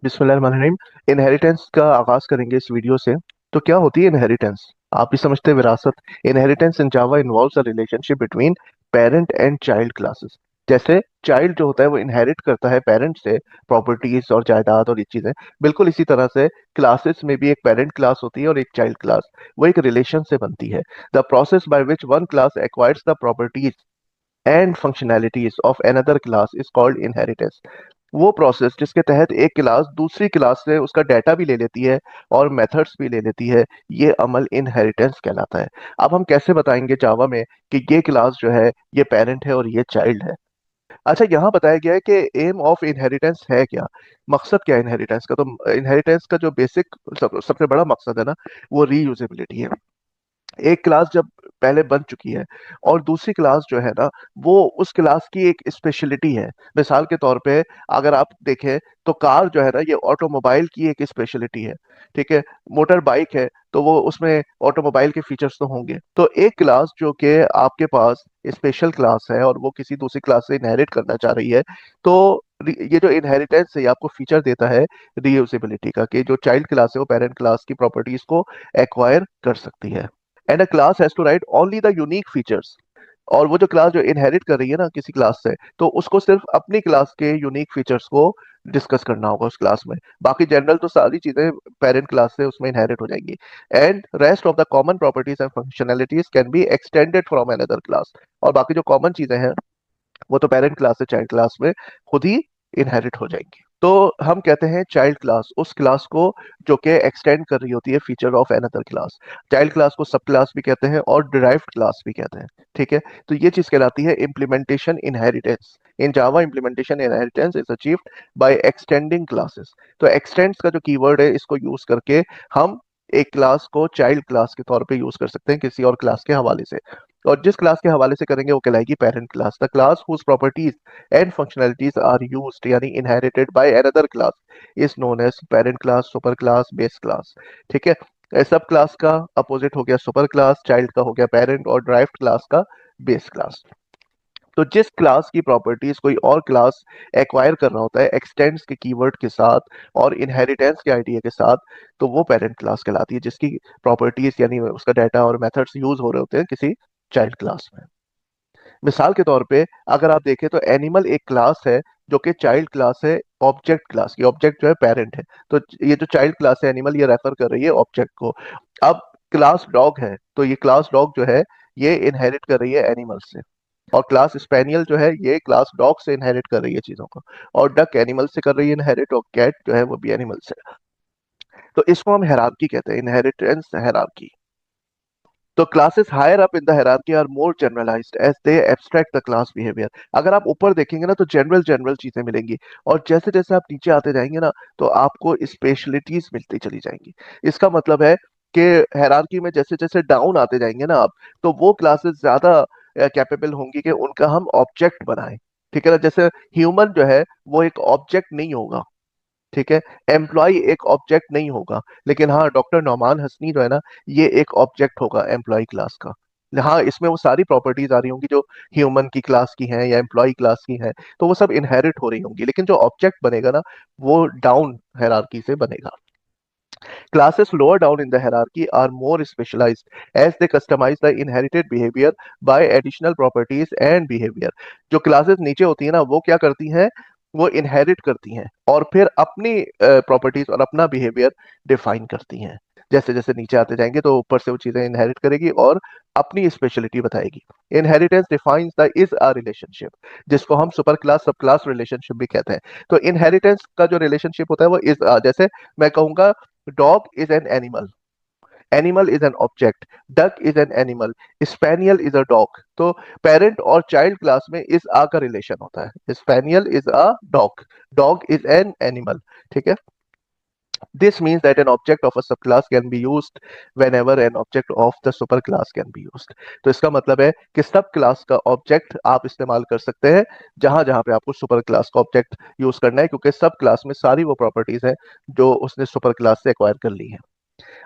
बिस्मिल्लाहिर्रहमानिर्रहीम। इनहेरिटेंस का आगाज करेंगे इस वीडियो से। तो क्या होती है इनहेरिटेंस? आप भी समझते हैं विरासत। Inheritance in Java involves a relationship between parent and child classes. जैसे चाइल्ड जो होता है वो इनहेरिट करता है पेरेंट से प्रॉपर्टीज और जायदाद और ये चीजें। बिल्कुल इसी तरह से क्लासेस में भी एक पेरेंट क्लास होती है और एक चाइल्ड क्लास। वो एक रिलेशन से बनती है। The process by which one class acquires the properties and functionalities of another class is called inheritance. वो प्रोसेस जिसके तहत एक क्लास दूसरी क्लास से उसका डाटा भी ले लेती है और मेथड्स भी ले लेती है, ये अमल इनहेरिटेंस कहलाता है। अब हम कैसे बताएंगे जावा में कि ये क्लास जो है ये पेरेंट है और ये चाइल्ड है? अच्छा, यहाँ बताया गया है कि एम ऑफ इनहेरिटेंस है क्या। मकसद क्या है इनहेरिटेंस का? तो इनहेरिटेंस का जो बेसिक सबसे बड़ा मकसद है ना, वो रीयूजेबिलिटी है। एक क्लास जब पहले बन चुकी है और दूसरी क्लास जो है ना, वो उस क्लास की एक स्पेशलिटी है। मिसाल के तौर पे अगर आप देखें तो कार जो है ना, ये ऑटोमोबाइल की एक स्पेशलिटी है। ठीक है। मोटर बाइक है तो वो उसमें ऑटोमोबाइल के फीचर्स तो होंगे। तो एक क्लास जो कि आपके पास स्पेशल क्लास है और वो किसी दूसरी क्लास से इनहेरिट करना चाह रही है, तो ये जो इनहेरिटेंस है ये आपको फीचर देता है रीयूजेबिलिटी का, कि जो चाइल्ड क्लास है वो पेरेंट क्लास की प्रॉपर्टीज को एक्वायर कर सकती है। And a class has to write only the unique features. और वो जो क्लास जो इनहेरिट कर रही है ना किसी क्लास से, तो उसको सिर्फ अपनी क्लास के यूनिक फीचर्स को डिस्कस करना होगा उस क्लास में। बाकी जनरल तो सारी चीजें पेरेंट क्लास से उसमें इनहेरिट हो जाएंगी। And rest of the common properties and functionalities can be extended from another class. और बाकी जो कॉमन चीजें हैं वो तो पेरेंट क्लास से चाइल्ड क्लास में खुद ही इनहेरिट हो जाएंगी। तो हम कहते हैं चाइल्ड क्लास उस क्लास को जो कि एक्सटेंड कर रही होती है feature of another class. Child class को सब क्लास भी कहते हैं और डिराइव्ड क्लास भी कहते हैं। ठीक है। तो ये चीज कहलाती है implementation inheritance. In Java implementation inheritance is achieved by extending classes. तो एक्सटेंड्स का जो कीवर्ड है इसको यूज करके हम एक क्लास को चाइल्ड क्लास के तौर पे यूज कर सकते हैं किसी और क्लास के हवाले से। और जिस क्लास के हवाले से करेंगे वो कहलाएगी parent class. The class whose properties and functionalities are used यानी inherited by another class is known as parent class, super class, base class. ठीक है। सब क्लास का अपोजिट हो गया सुपर क्लास, चाइल्ड का हो गया पेरेंट और ड्राइव्ड क्लास का बेस क्लास। तो जिस क्लास की प्रॉपर्टीज कोई और क्लास एक्वायर कर रहा होता है एक्सटेंड्स के कीवर्ड के साथ और इनहेरिटेंस के आइडिया के साथ, तो वो पेरेंट क्लास कहलाती है, जिसकी प्रॉपर्टीज यानी उसका डाटा और मेथड्स यूज हो रहे होते हैं किसी चाइल्ड क्लास में। मिसाल के तौर पे अगर आप देखें तो एनिमल एक क्लास है जो कि चाइल्ड क्लास है ऑब्जेक्ट क्लास की। ऑब्जेक्ट जो है पेरेंट है। तो ये जो चाइल्ड क्लास है एनिमल, ये रेफर कर रही है ऑब्जेक्ट को। अब क्लास डॉग है तो ये क्लास डॉग जो है ये इनहेरिट कर रही है एनिमल से। और क्लास स्पेनियल जो है ये क्लास डॉग से इनहेरिट कर रही है चीजों को। और डक एनिमल से कर रही है इनहेरिट और कैट जो है वो भी एनिमल से। तो इसको हम हायरार्की कहते हैं, इनहेरिटेंस हायरार्की। तो classes higher up in the hierarchy are more generalised as they abstract the class behaviour. अगर आप ऊपर देखेंगे ना तो जनरल जनरल चीजें मिलेंगी। और जैसे जैसे आप नीचे आते जाएंगे ना तो आपको स्पेशलिटीज मिलती चली जाएंगी। इसका मतलब है कि हायरार्की में जैसे जैसे डाउन आते जाएंगे ना आप, तो वो क्लासेस ज्यादा कैपेबल होंगी कि उनका हम ऑब्जेक्ट बनाएं। ठीक है ना। जैसे ह्यूमन जो है वो एक ऑब्जेक्ट नहीं होगा। ठीक है। एम्प्लॉय एक ऑब्जेक्ट नहीं होगा। लेकिन हाँ, डॉक्टर नौमान हसनी जो है ना, ये एक ऑब्जेक्ट होगा एम्प्लॉय क्लास का। हाँ, इसमें वो सारी प्रॉपर्टीज आ रही होंगी जो ह्यूमन की क्लास की हैं या एम्प्लॉय क्लास की हैं, तो वो सब इनहेरिट हो रही होंगी। लेकिन जो ऑब्जेक्ट बनेगा ना, वो डाउन हायरार्की से बनेगा। Classes lower down in the hierarchy are more specialized as they customize the inherited behavior by additional properties and behavior. जो क्लासेस नीचे होती है ना वो क्या करती हैं, वो इनहेरिट करती हैं और फिर अपनी प्रॉपर्टीज और अपना बिहेवियर डिफाइन करती हैं। जैसे जैसे नीचे आते जाएंगे तो ऊपर से वो चीजें इनहेरिट करेगी और अपनी स्पेशलिटी बताएगी। Inheritance defines the is a relationship, जिसको हम सुपर क्लास सब क्लास रिलेशनशिप भी कहते हैं। तो इनहेरिटेंस का जो रिलेशनशिप होता है वो इज, जैसे मैं कहूंगा dog is an animal, animal is an object, duck is an animal, spaniel is a dog। तो पेरेंट और चाइल्ड क्लास में इस आ का रिलेशन होता है। Spaniel is a dog, dog is an animal. ठीक है। This means that an object of a subclass can be used whenever an object of the superclass can be used। तो इसका मतलब है कि सब क्लास का ऑब्जेक्ट आप इस्तेमाल कर सकते हैं जहां जहां पे आपको सुपर क्लास का ऑब्जेक्ट यूज करना है, क्योंकि सब क्लास में सारी वो प्रॉपर्टीज हैं जो उसने सुपर क्लास से एक्वायर कर ली है।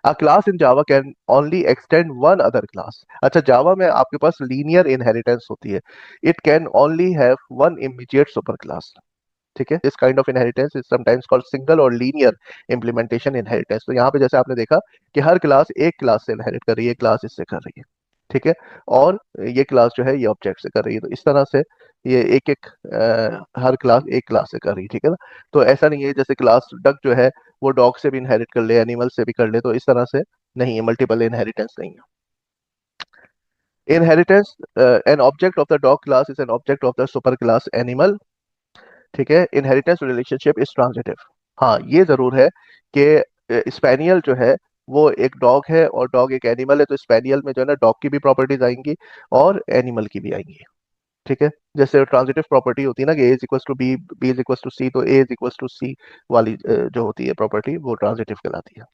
A class in Java can only extend one other class। अच्छा, जावा में आपके पास लीनियर इनहेरिटेंस होती है। It can only have one immediate super class। ठीक है, this kind of inheritance is sometimes called single और लीनियर इम्प्लीमेंटेशन इनहेरिटेंस। तो यहाँ पे जैसे आपने देखा कि हर क्लास एक क्लास से इनहेरिट कर रही है, क्लास इससे कर रही है, ठीक है, और ये क्लास जो है ये ऑब्जेक्ट से कर रही है। तो इस तरह से ये एक एक हर क्लास एक क्लास से कर रही है, ठीक है ना। तो ऐसा नहीं है जैसे क्लास डक जो है वो डॉग से भी इनहेरिट कर ले, एनिमल से भी कर ले, तो इस तरह से नहीं है, मल्टीपल इनहेरिटेंस नहीं है। Inheritance, an object of the dog class is an object of the super class animal, ठीक है। Inheritance relationship is transitive. हाँ, ये जरूर है कि स्पेनियल जो है वो एक डॉग है और डॉग एक एनिमल है, तो स्पेनियल में जो है ना डॉग की भी प्रॉपर्टीज आएंगी और एनिमल की भी आएंगी, ठीक है। जैसे ट्रांजिटिव प्रॉपर्टी होती है ना कि A is equal to B, B is equal to C, तो A is equal to C वाली जो होती है प्रॉपर्टी वो ट्रांजिटिव कहलाती है।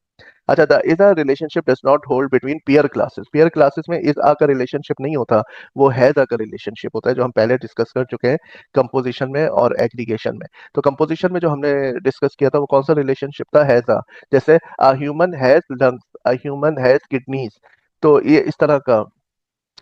अच्छा, the is a relationship does not hold between pair classes. Pair classes में इज आ का रिलेशनशिप नहीं होता, वो हैज आ का रिलेशनशिप होता है, जो हम पहले डिस्कस कर चुके हैं कंपोजिशन में और एग्रीगेशन में। तो कंपोजिशन में जो हमने डिस्कस किया था वो कौन सा रिलेशनशिप था, हैज आ। जैसे a human has lungs, a human has kidneys, तो ये इस तरह का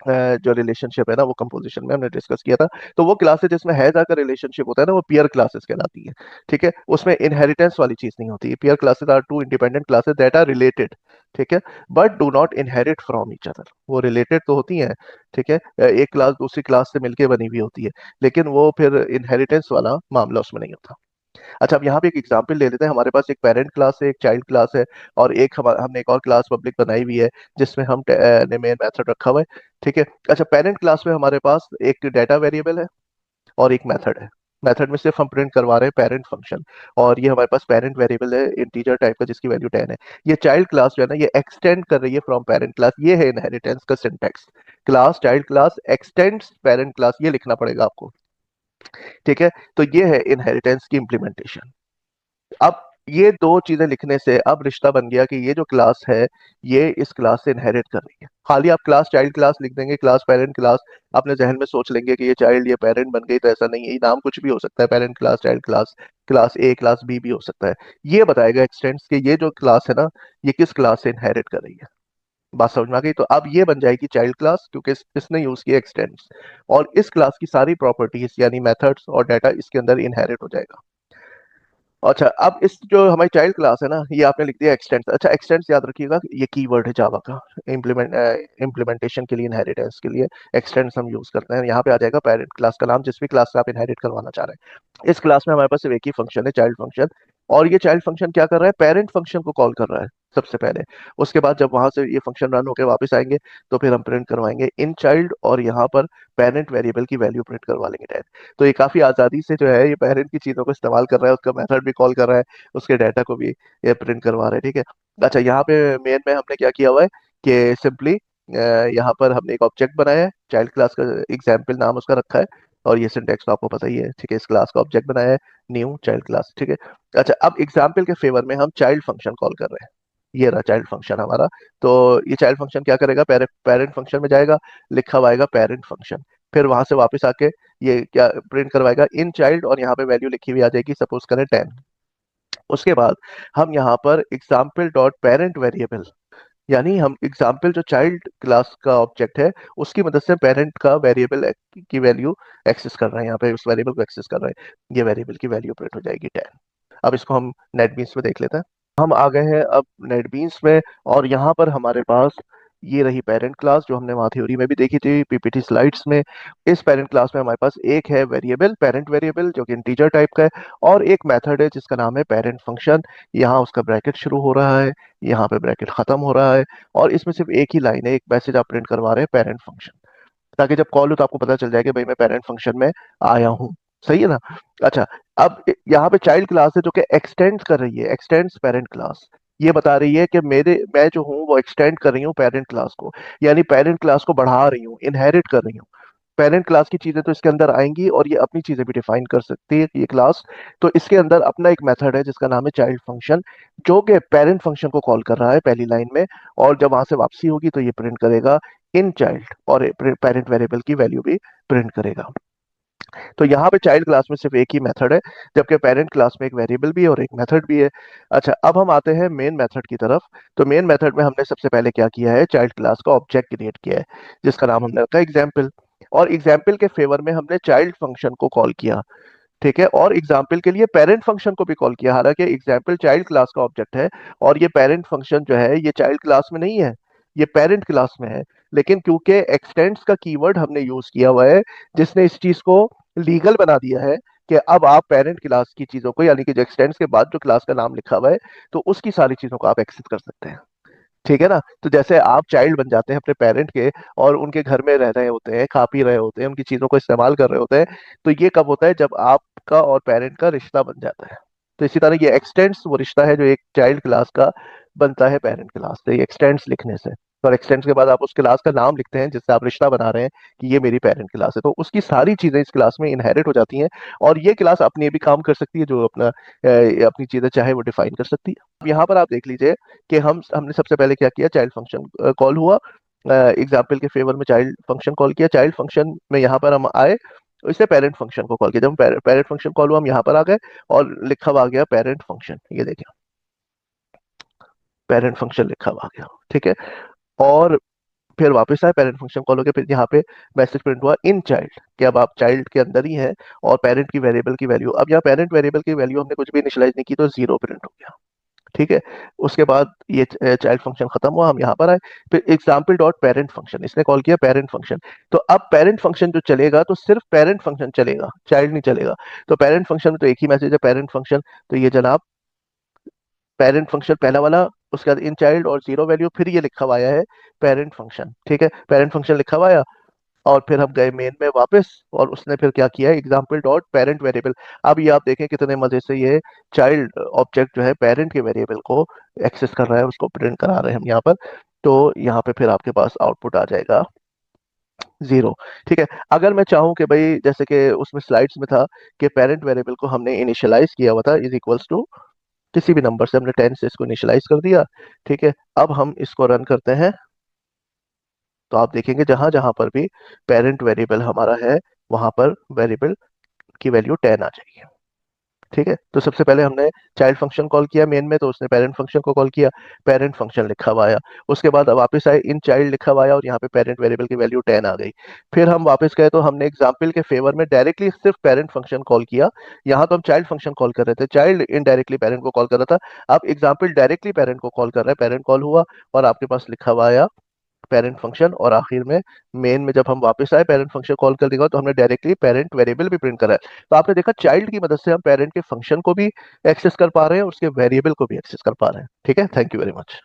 जो रिलेशनशिप है ना वो कंपोजिशन में हमने डिस्कस किया था। तो वो क्लासेस जिसमें हैज आकर रिलेशनशिप होता है ना वो पियर क्लासेस कहलाती है, ठीक है। उसमें इनहेरिटेंस वाली चीज नहीं होती। Peer classes are two independent classes that are related, ठीक है, but do not inherit from each other. वो रिलेटेड तो होती हैं, ठीक है, एक क्लास दूसरी क्लास से मिलकर बनी हुई होती है, लेकिन वो फिर इनहेरिटेंस वाला मामला उसमें नहीं होता। अच्छा, अब यहाँ पे एक एग्जांपल ले लेते हैं। हमारे पास एक पेरेंट क्लास है, एक चाइल्ड क्लास है, और एक हमने एक और क्लास पब्लिक बनाई हुई है जिसमें हम ने मेन मेथड रखा हुआ है, ठीक है। अच्छा, पेरेंट क्लास में हमारे पास एक डाटा वेरिएबल है और एक मेथड है। मेथड में सिर्फ हम प्रिंट करवा रहे हैं पेरेंट फंक्शन, और ये हमारे पास पेरेंट वेरिएबल है इंटीजर टाइप का जिसकी वैल्यू 10 है। ये चाइल्ड क्लास जो है ना ये एक्सटेंड कर रही है फ्रॉम पेरेंट क्लास। ये है इनहेरिटेंस का syntax, class child class x tends parent class, ये लिखना पड़ेगा आपको, ठीक है। तो ये है इनहेरिटेंस की इंप्लीमेंटेशन। अब ये दो चीजें लिखने से अब रिश्ता बन गया कि ये जो क्लास है ये इस क्लास से इनहेरिट कर रही है। खाली आप क्लास चाइल्ड क्लास लिख देंगे, क्लास पेरेंट क्लास, अपने जहन में सोच लेंगे कि ये चाइल्ड ये पेरेंट बन गई, तो ऐसा नहीं है। ये नाम कुछ भी हो सकता है, parent class, child class, class A, class B भी हो सकता है। ये बताएगा एक्सटेंड्स कि ये जो क्लास है ना ये किस क्लास से इनहेरिट कर रही है। बात समझ में आ गई? तो अब ये बन जाएगी चाइल्ड क्लास क्योंकि इसने यूज किया एक्सटेंड्स, और इस क्लास की सारी प्रॉपर्टीज यानी मेथड्स और डाटा इसके अंदर इनहेरिट हो जाएगा। अच्छा, अब इस जो हमारी चाइल्ड क्लास है ना ये आपने लिख दिया एक्सटेंस। अच्छा, एक्सटेंस याद रखिएगा ये कीवर्ड है जावा का, इम्प्लीमेंटेशन के लिए, इनहेरिटेंस के लिए एक्सटेंस हम यूज करते हैं। यहाँ पे आ जाएगा पेरेंट क्लास का नाम जिस भी क्लास से आप इनहेरिट करवाना चाह रहे हैं। इस क्लास में हमारे पास सिर्फ एक ही फंक्शन है, चाइल्ड फंक्शन, और ये चाइल्ड फंक्शन क्या कर रहा है, पेरेंट फंक्शन को कॉल कर रहा है सबसे पहले। उसके बाद जब वहां से ये फंक्शन रन होकर वापस आएंगे तो फिर हम प्रिंट करवाएंगे इन चाइल्ड, और यहाँ पर पेरेंट वेरिएबल की वैल्यू प्रिंट करवा लेंगे डायरेक्ट। तो ये काफी आजादी से जो है ये पेरेंट की चीजों को इस्तेमाल कर रहा है, उसका मेथड भी कॉल कर रहा है, उसके डाटा को भी ये प्रिंट करवा रहा है, ठीक है। अच्छा, यहाँ पे मेन में हमने क्या किया हुआ है कि सिंपली यहाँ पर हमने एक ऑब्जेक्ट बनाया है, चाइल्ड क्लास का एग्जाम्पल नाम उसका रखा है, और ये सिंटेक्स तो आपको पता ही है, ठीक है। इस क्लास का ऑब्जेक्ट बनाया है, न्यू चाइल्ड क्लास, ठीक है। अच्छा, अब एग्जाम्पल के फेवर में हम चाइल्ड फंक्शन कॉल कर रहे हैं। ये रहा चाइल्ड फंक्शन हमारा। तो ये चाइल्ड फंक्शन क्या करेगा, पेरेंट फंक्शन में जाएगा, लिखा हुआ आएगा पेरेंट फंक्शन, फिर वहां से वापस आके ये क्या प्रिंट करवाएगा, इन चाइल्ड, और यहाँ पे वैल्यू लिखी हुई आ जाएगी, सपोज करें 10। उसके बाद हम यहाँ पर एग्जाम्पल डॉट पेरेंट वेरिएबल, यानी हम एग्जाम्पल जो चाइल्ड क्लास का ऑब्जेक्ट है उसकी मदद से पेरेंट का वेरिएबल की वैल्यू एक्सेस कर रहे हैं, यहाँ पे उस वेरिएबल को एक्सेस कर रहे हैं, ये वेरिएबल की वैल्यू प्रिंट हो जाएगी 10। अब इसको हम नेटबीन्स में देख लेते हैं। हम आ गए हैं अब नेटबीन्स में, और यहाँ पर हमारे पास ये रही पेरेंट क्लास जो हमने वहाँ थ्योरी में भी देखी थी पीपीटी स्लाइड्स में। इस पेरेंट क्लास में हमारे पास एक है वेरिएबल, पेरेंट वेरिएबल जो कि इंटीजर टाइप का है, और एक मेथड है जिसका नाम है पेरेंट फंक्शन। यहाँ उसका ब्रैकेट शुरू हो रहा है, यहाँ पे ब्रैकेट खत्म हो रहा है, और इसमें सिर्फ एक ही लाइन है, एक मैसेज आप प्रिंट करवा रहे हैं पेरेंट फंक्शन, ताकि जब कॉल हो तो आपको पता चल जाए कि भाई मैं पेरेंट फंक्शन में आया हूँ। सही है ना? अच्छा, अब यहाँ पे चाइल्ड क्लास है जो कि एक्सटेंड कर रही है, एक्सटेंड्स पेरेंट क्लास। ये बता रही है कि मैं जो हूँ वो एक्सटेंड कर रही हूँ पेरेंट क्लास को, यानी पेरेंट क्लास को बढ़ा रही हूँ, इनहेरिट कर रही हूँ। पेरेंट क्लास की चीजें तो इसके अंदर आएंगी और ये अपनी चीजें भी डिफाइन कर सकती है ये क्लास। तो इसके अंदर अपना एक मेथड है जिसका नाम है चाइल्ड फंक्शन, जो कि पेरेंट फंक्शन को कॉल कर रहा है पहली लाइन में, और जब वहां से वापसी होगी तो ये प्रिंट करेगा इन चाइल्ड, और पेरेंट वेरिएबल की वैल्यू भी प्रिंट करेगा। तो यहाँ पे चाइल्ड क्लास में सिर्फ एक ही मेथड है, जबकि पेरेंट क्लास में एक वेरिएबल भी है और एक मेथड भी है। अच्छा, अब हम आते हैं मेन मेथड की तरफ। तो मेन मेथड में हमने सबसे पहले क्या किया है, चाइल्ड क्लास का ऑब्जेक्ट क्रिएट किया है जिसका नाम हमने रखा एग्जाम्पल, और एग्जाम्पल के फेवर में हमने चाइल्ड फंक्शन को कॉल किया। ठीक है, और एग्जाम्पल के लिए पेरेंट फंक्शन को भी कॉल किया, हालांकि एग्जाम्पल चाइल्ड क्लास का ऑब्जेक्ट है और ये पेरेंट फंक्शन जो है ये चाइल्ड क्लास में नहीं है, ये पेरेंट क्लास में है। लेकिन क्योंकि एक्सटेंड्स का कीवर्ड हमने यूज किया हुआ है जिसने इस चीज को लीगल बना दिया है कि अब आप पेरेंट क्लास की चीजों को, यानी कि जो एक्सटेंड्स के बाद जो क्लास का नाम लिखा हुआ है, तो उसकी सारी चीजों को आप एक्सेस कर सकते हैं। ठीक है ना, तो जैसे आप चाइल्ड बन जाते हैं अपने पेरेंट के और उनके घर में रह रहे होते हैं, खा पी रहे होते हैं, उनकी चीजों को इस्तेमाल कर रहे होते हैं, तो ये कब होता है, जब आपका और पेरेंट का रिश्ता बन जाता है। तो इसी तरह ये एक्सटेंड्स वो रिश्ता है जो एक चाइल्ड क्लास का बनता है पेरेंट क्लास से, ये एक्सटेंड्स लिखने से। और एक्सटेंड्स के बाद आप उस क्लास का नाम लिखते हैं जिससे आप रिश्ता बना रहे हैं कि ये मेरी पेरेंट क्लास है, तो उसकी सारी चीजें इस क्लास में इनहेरिट हो जाती हैं। और ये क्लास अपने भी काम कर सकती है, जो अपना अपनी चीजें चाहे वो डिफाइन कर सकती है। अब यहाँ पर आप देख लीजिए कि हमने सबसे पहले क्या किया, चाइल्ड फंक्शन कॉल हुआ, एग्जाम्पल के फेवर में चाइल्ड फंक्शन कॉल किया, चाइल्ड फंक्शन में यहाँ पर हम आए, इससे पेरेंट फंक्शन को कॉल किया, जब पेरेंट फंक्शन कॉल हुआ हम यहाँ पर आ गए और लिखा हुआ आ गया पेरेंट फंक्शन, ये देखिए पेरेंट फंक्शन लिखा हुआ आ गया। ठीक है, और फिर वापस आए, पेरेंट फंक्शन कॉल हो गया, फिर यहाँ पे मैसेज प्रिंट हुआ इन चाइल्ड कि अब आप चाइल्ड के अंदर ही हैं और पेरेंट की वेरिएबल की वैल्यू, अब यहाँ पेरेंट वेरिएबल की वैल्यू हमने कुछ भी इनिशियलाइज नहीं की तो जीरो प्रिंट हो गया। ठीक है, उसके बाद ये चाइल्ड फंक्शन खत्म हुआ, हम यहाँ पर आए, फिर एग्जाम्पल डॉट पेरेंट फंक्शन, इसने कॉल किया पेरेंट फंक्शन। तो अब पेरेंट फंक्शन जो चलेगा तो सिर्फ पेरेंट फंक्शन चलेगा, चाइल्ड नहीं चलेगा। तो पेरेंट फंक्शन में तो एक ही मैसेज है पेरेंट फंक्शन, तो ये जनाब पेरेंट फंक्शन पहला वाला, उसके बाद इन चाइल्ड और जीरो वैल्यू, फिर ये लिखा हुआ आया है पेरेंट फंक्शन। ठीक है, पेरेंट फंक्शन लिखा हुआ आया, और फिर हम गए मेन में वापस, और उसने फिर क्या किया, एग्जाम्पल डॉट पेरेंट वेरिएबल। अब ये आप देखें कितने मजे से ये चाइल्ड ऑब्जेक्ट जो है पेरेंट के वेरिएबल को एक्सेस कर रहा है, उसको प्रिंट करा रहे हैं हम यहाँ पर। तो यहाँ पे फिर आपके पास आउटपुट आ जाएगा जीरो। ठीक है, अगर मैं चाहूँ कि भाई जैसे कि उसमें स्लाइड्स में था कि पेरेंट वेरिएबल को हमने इनिशियलाइज किया हुआ था इज इक्वल्स टू किसी भी नंबर से, हमने 10 से इसको इनिशियलाइज कर दिया। ठीक है, अब हम इसको रन करते हैं, तो आप देखेंगे जहां जहां पर भी पेरेंट वेरिएबल हमारा है वहां पर वेरिएबल की वैल्यू 10 आ जाएगी। ठीक है, तो सबसे पहले हमने चाइल्ड फंक्शन कॉल किया मेन में, तो उसने पेरेंट फंक्शन को कॉल किया, पेरेंट फंक्शन लिखा हुआ आया। उसके बाद अब वापस आए, इन चाइल्ड लिखा हुआ आया और यहाँ पे पेरेंट वेरिएबल की वैल्यू 10 आ गई। फिर हम वापस गए तो हमने एग्जाम्पल के फेवर में डायरेक्टली सिर्फ पेरेंट फंक्शन कॉल किया, यहाँ तो हम चाइल्ड फंक्शन कॉल कर रहे थे, चाइल्ड इनडायरेक्टली पेरेंट को कॉल कर रहा था। अब एग्जाम्पल डायरेक्टली पेरेंट को कॉल कर रहा है, पेरेंट कॉल हुआ और आपके पास लिखा हुआ आया पेरेंट फंक्शन, और आखिर में मेन में जब हम वापस आए पेरेंट फंक्शन कॉल कर देगा तो हमने डायरेक्टली पेरेंट वेरिएबल भी प्रिंट करा है। तो आपने देखा चाइल्ड की मदद से हम पेरेंट के फंक्शन को भी एक्सेस कर पा रहे हैं, उसके वेरिएबल को भी एक्सेस कर पा रहे हैं। ठीक है, थैंक यू वेरी मच।